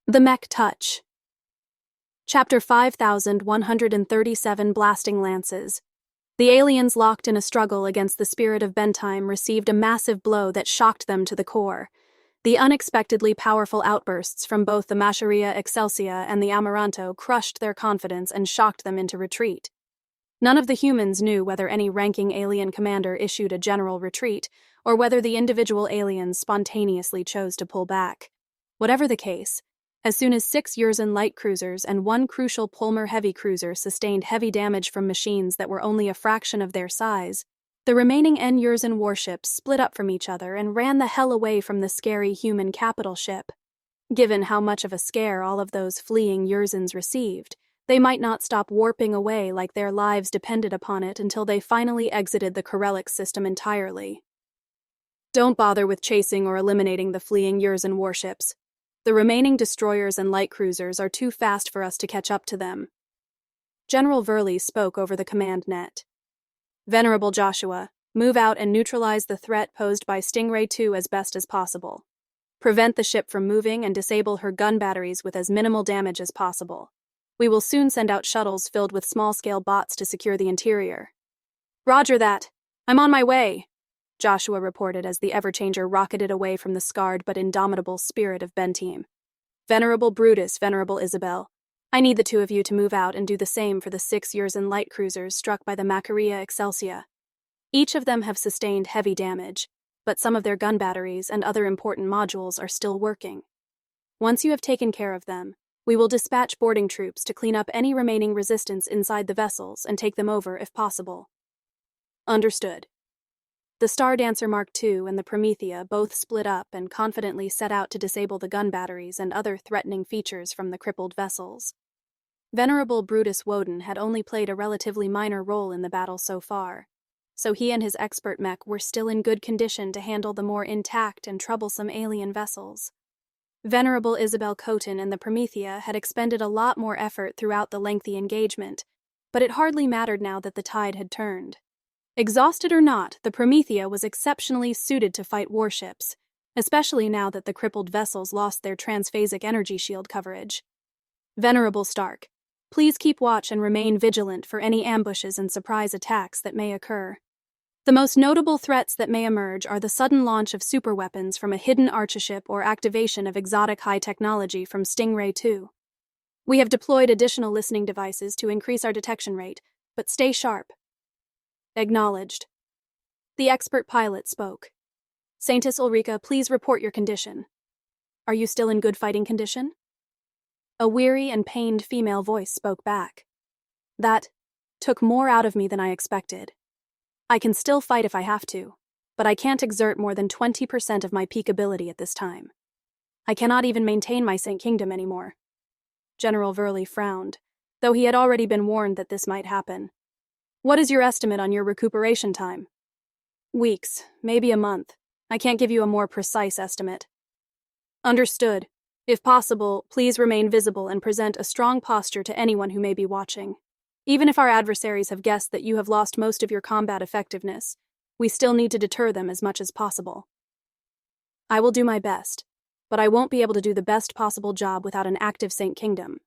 The Mech Touch. Chapter 5137 Blasting Lances. The aliens locked in a struggle against the spirit of Bentime received a massive blow that shocked them to the core. The unexpectedly powerful outbursts from both the Macharia Excelsia and the Amaranto crushed their confidence and shocked them into retreat. None of the humans knew whether any ranking alien commander issued a general retreat, or whether the individual aliens spontaneously chose to pull back. Whatever the case, as soon as 6 Yurzen light cruisers and 1 crucial Pulmer heavy cruiser sustained heavy damage from machines that were only a fraction of their size, the remaining N Yurzen warships split up from each other and ran the hell away from the scary human capital ship. Given how much of a scare all of those fleeing Yurzens received, they might not stop warping away like their lives depended upon it until they finally exited the Corellic system entirely. Don't bother with chasing or eliminating the fleeing Yurzen warships. The remaining destroyers and light cruisers are too fast for us to catch up to them. General Verley spoke over the command net. Venerable Joshua, move out and neutralize the threat posed by Stingray 2 as best as possible. Prevent the ship from moving and disable her gun batteries with as minimal damage as possible. We will soon send out shuttles filled with small-scale bots to secure the interior. Roger that. I'm on my way, Joshua reported as the Everchanger rocketed away from the scarred but indomitable spirit of Bentime. Venerable Brutus, Venerable Isabel, I need the two of you to move out and do the same for the 6 Yurzen light cruisers struck by the Macharia Excelsia. Each of them have sustained heavy damage, but some of their gun batteries and other important modules are still working. Once you have taken care of them, we will dispatch boarding troops to clean up any remaining resistance inside the vessels and take them over if possible. Understood. The Star Dancer Mark II and the Promethea both split up and confidently set out to disable the gun batteries and other threatening features from the crippled vessels. Venerable Brutus Woden had only played a relatively minor role in the battle so far, so he and his expert mech were still in good condition to handle the more intact and troublesome alien vessels. Venerable Isabel Coton and the Promethea had expended a lot more effort throughout the lengthy engagement, but it hardly mattered now that the tide had turned. Exhausted or not, the Promethea was exceptionally suited to fight warships, especially now that the crippled vessels lost their transphasic energy shield coverage. Venerable Stark, please keep watch and remain vigilant for any ambushes and surprise attacks that may occur. The most notable threats that may emerge are the sudden launch of superweapons from a hidden archship or activation of exotic high technology from Stingray 2. We have deployed additional listening devices to increase our detection rate, but stay sharp. Acknowledged. The expert pilot spoke. Saintess Ulrika, please report your condition. Are you still in good fighting condition? A weary and pained female voice spoke back. That took more out of me than I expected. I can still fight if I have to, but I can't exert more than 20% of my peak ability at this time. I cannot even maintain my Saint Kingdom anymore. General Verley frowned, though he had already been warned that this might happen. What is your estimate on your recuperation time? Weeks, maybe a month. I can't give you a more precise estimate. Understood. If possible, please remain visible and present a strong posture to anyone who may be watching. Even if our adversaries have guessed that you have lost most of your combat effectiveness, we still need to deter them as much as possible. I will do my best, but I won't be able to do the best possible job without an active Saint Kingdom.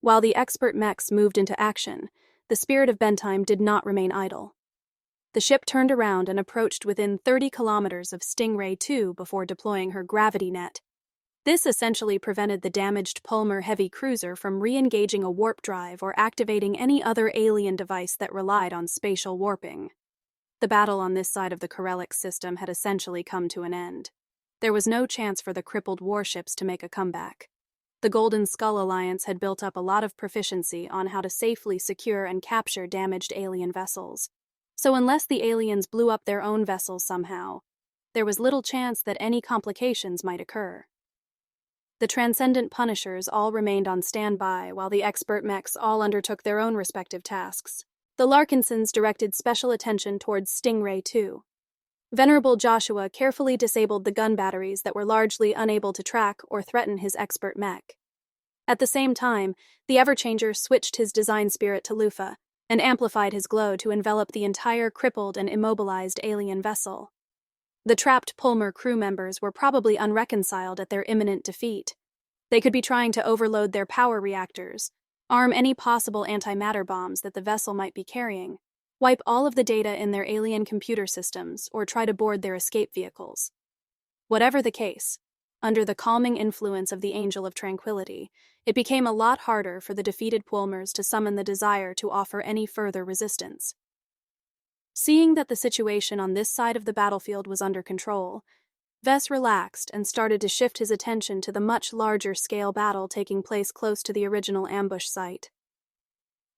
While the expert mechs moved into action, the spirit of Bentime did not remain idle. The ship turned around and approached within 30 kilometers of Stingray 2 before deploying her gravity net. This essentially prevented the damaged Pulmer heavy cruiser from re-engaging a warp drive or activating any other alien device that relied on spatial warping. The battle on this side of the Corellic system had essentially come to an end. There was no chance for the crippled warships to make a comeback. The Golden Skull Alliance had built up a lot of proficiency on how to safely secure and capture damaged alien vessels. So unless the aliens blew up their own vessels somehow, there was little chance that any complications might occur. The Transcendent Punishers all remained on standby while the expert mechs all undertook their own respective tasks. The Larkinsons directed special attention towards Stingray 2. Venerable Joshua carefully disabled the gun batteries that were largely unable to track or threaten his expert mech. At the same time, the Everchanger switched his design spirit to Lufa and amplified his glow to envelop the entire crippled and immobilized alien vessel. The trapped Pulmer crew members were probably unreconciled at their imminent defeat. They could be trying to overload their power reactors, arm any possible antimatter bombs that the vessel might be carrying, wipe all of the data in their alien computer systems, or try to board their escape vehicles. Whatever the case, under the calming influence of the Angel of Tranquility, it became a lot harder for the defeated Pulmers to summon the desire to offer any further resistance. Seeing that the situation on this side of the battlefield was under control, Vess relaxed and started to shift his attention to the much larger-scale battle taking place close to the original ambush site.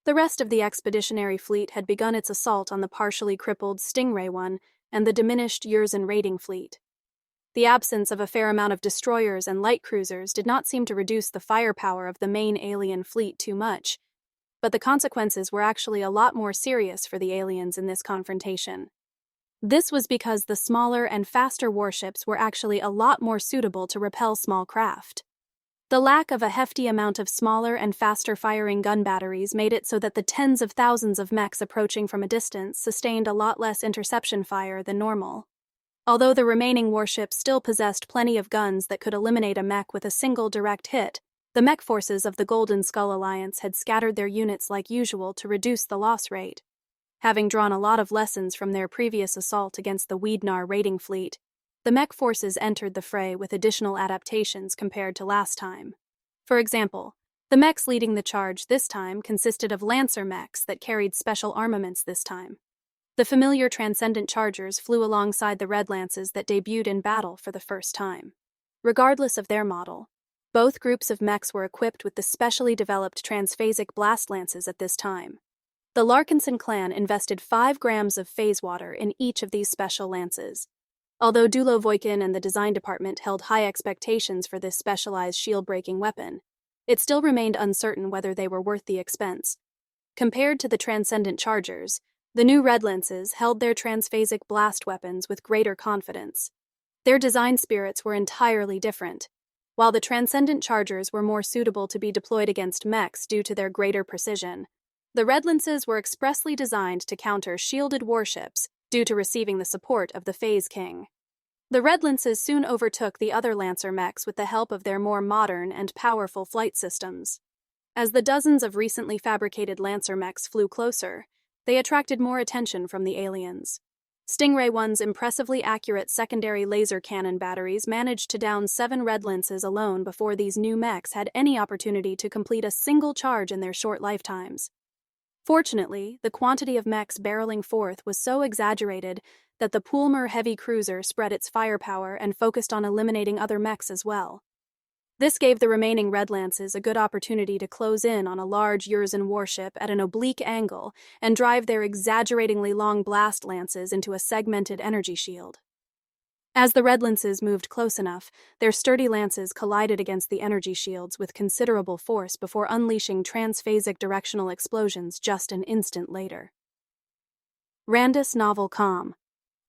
The rest of the expeditionary fleet had begun its assault on the partially crippled Stingray 1 and the diminished Yurzen raiding fleet. The absence of a fair amount of destroyers and light cruisers did not seem to reduce the firepower of the main alien fleet too much, but the consequences were actually a lot more serious for the aliens in this confrontation. This was because the smaller and faster warships were actually a lot more suitable to repel small craft. The lack of a hefty amount of smaller and faster-firing gun batteries made it so that the tens of thousands of mechs approaching from a distance sustained a lot less interception fire than normal. Although the remaining warships still possessed plenty of guns that could eliminate a mech with a single direct hit, the mech forces of the Golden Skull Alliance had scattered their units like usual to reduce the loss rate. Having drawn a lot of lessons from their previous assault against the Wiednar raiding fleet, the mech forces entered the fray with additional adaptations compared to last time. For example, the mechs leading the charge this time consisted of Lancer mechs that carried special armaments this time. The familiar Transcendent Chargers flew alongside the Red Lances that debuted in battle for the first time. Regardless of their model, both groups of mechs were equipped with the specially developed transphasic blast lances at this time. The Larkinson clan invested 5 grams of phase water in each of these special lances. Although Dulo Voikin and the design department held high expectations for this specialized shield-breaking weapon, it still remained uncertain whether they were worth the expense. Compared to the Transcendent Chargers, the new Red Lances held their transphasic blast weapons with greater confidence. Their design spirits were entirely different. While the Transcendent Chargers were more suitable to be deployed against mechs due to their greater precision, the Red Lances were expressly designed to counter shielded warships due to receiving the support of the Phase King. The Red Lances soon overtook the other Lancer mechs with the help of their more modern and powerful flight systems. As the dozens of recently fabricated Lancer mechs flew closer, they attracted more attention from the aliens. Stingray 1's impressively accurate secondary laser cannon batteries managed to down 7 Red Lances alone before these new mechs had any opportunity to complete a single charge in their short lifetimes. Fortunately, the quantity of mechs barreling forth was so exaggerated that the Pulmer heavy cruiser spread its firepower and focused on eliminating other mechs as well. This gave the remaining Red Lances a good opportunity to close in on a large Yurzen warship at an oblique angle and drive their exaggeratingly long blast lances into a segmented energy shield. As the Red Lances moved close enough, their sturdy lances collided against the energy shields with considerable force before unleashing transphasic directional explosions just an instant later. Randus Novel Calm.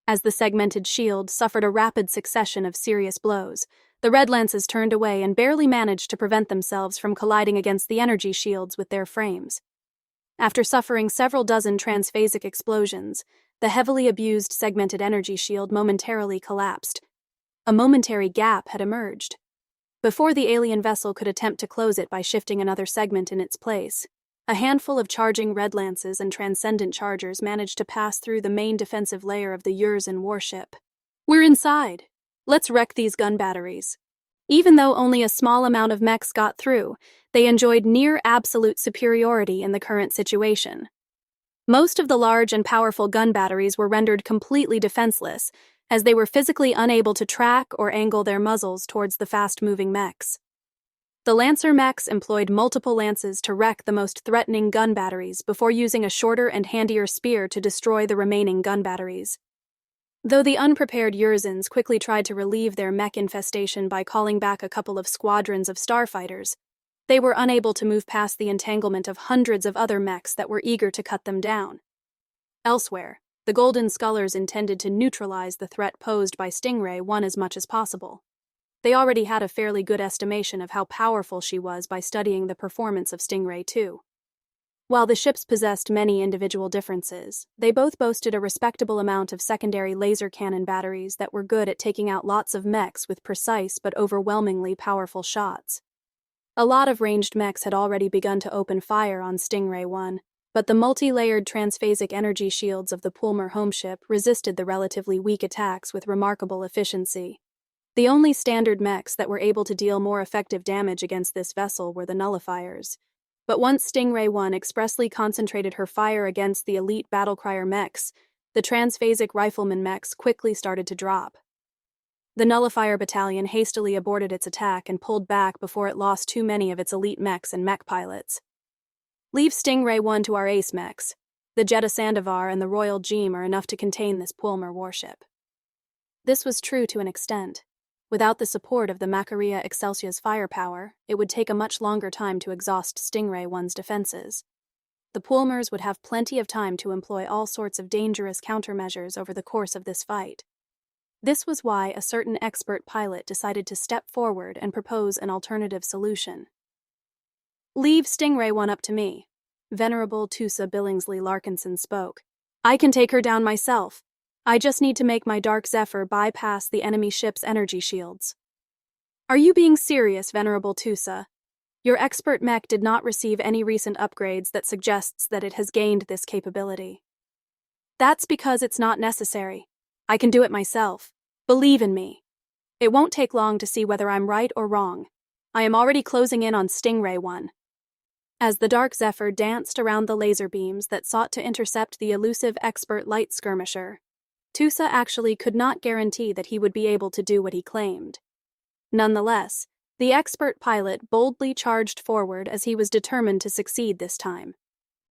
As the segmented shield suffered a rapid succession of serious blows, the Red Lances turned away and barely managed to prevent themselves from colliding against the energy shields with their frames. After suffering several dozen transphasic explosions, the heavily abused segmented energy shield momentarily collapsed. A momentary gap had emerged. Before the alien vessel could attempt to close it by shifting another segment in its place, a handful of charging Red Lances and Transcendent Chargers managed to pass through the main defensive layer of the Yurzen warship. "We're inside. Let's wreck these gun batteries." Even though only a small amount of mechs got through, they enjoyed near absolute superiority in the current situation. Most of the large and powerful gun batteries were rendered completely defenseless, as they were physically unable to track or angle their muzzles towards the fast-moving mechs. The Lancer mechs employed multiple lances to wreck the most threatening gun batteries before using a shorter and handier spear to destroy the remaining gun batteries. Though the unprepared Yurzins quickly tried to relieve their mech infestation by calling back a couple of squadrons of starfighters, they were unable to move past the entanglement of hundreds of other mechs that were eager to cut them down. Elsewhere, the Golden Scullers intended to neutralize the threat posed by Stingray 1 as much as possible. They already had a fairly good estimation of how powerful she was by studying the performance of Stingray 2. While the ships possessed many individual differences, they both boasted a respectable amount of secondary laser cannon batteries that were good at taking out lots of mechs with precise but overwhelmingly powerful shots. A lot of ranged mechs had already begun to open fire on Stingray 1, but the multi-layered transphasic energy shields of the Pulmer homeship resisted the relatively weak attacks with remarkable efficiency. The only standard mechs that were able to deal more effective damage against this vessel were the nullifiers. But once Stingray 1 expressly concentrated her fire against the elite battlecrier mechs, the transphasic rifleman mechs quickly started to drop. The nullifier battalion hastily aborted its attack and pulled back before it lost too many of its elite mechs and mech pilots. Leave Stingray 1 to our ace mechs. The Jeddah Sandovar and the Royal Jeem are enough to contain this Pulmer warship. This was true to an extent. Without the support of the Macaria Excelsia's firepower, it would take a much longer time to exhaust Stingray 1's defenses. The Pulmers would have plenty of time to employ all sorts of dangerous countermeasures over the course of this fight. This was why a certain expert pilot decided to step forward and propose an alternative solution. Leave Stingray 1 up to me, Venerable Tusa Billingsley Larkinson spoke. I can take her down myself. I just need to make my Dark Zephyr bypass the enemy ship's energy shields. Are you being serious, Venerable Tusa? Your expert mech did not receive any recent upgrades that suggests that it has gained this capability. That's because it's not necessary. I can do it myself. Believe in me. It won't take long to see whether I'm right or wrong. I am already closing in on Stingray 1. As the Dark Zephyr danced around the laser beams that sought to intercept the elusive expert light skirmisher, Tusa actually could not guarantee that he would be able to do what he claimed. Nonetheless, the expert pilot boldly charged forward as he was determined to succeed this time.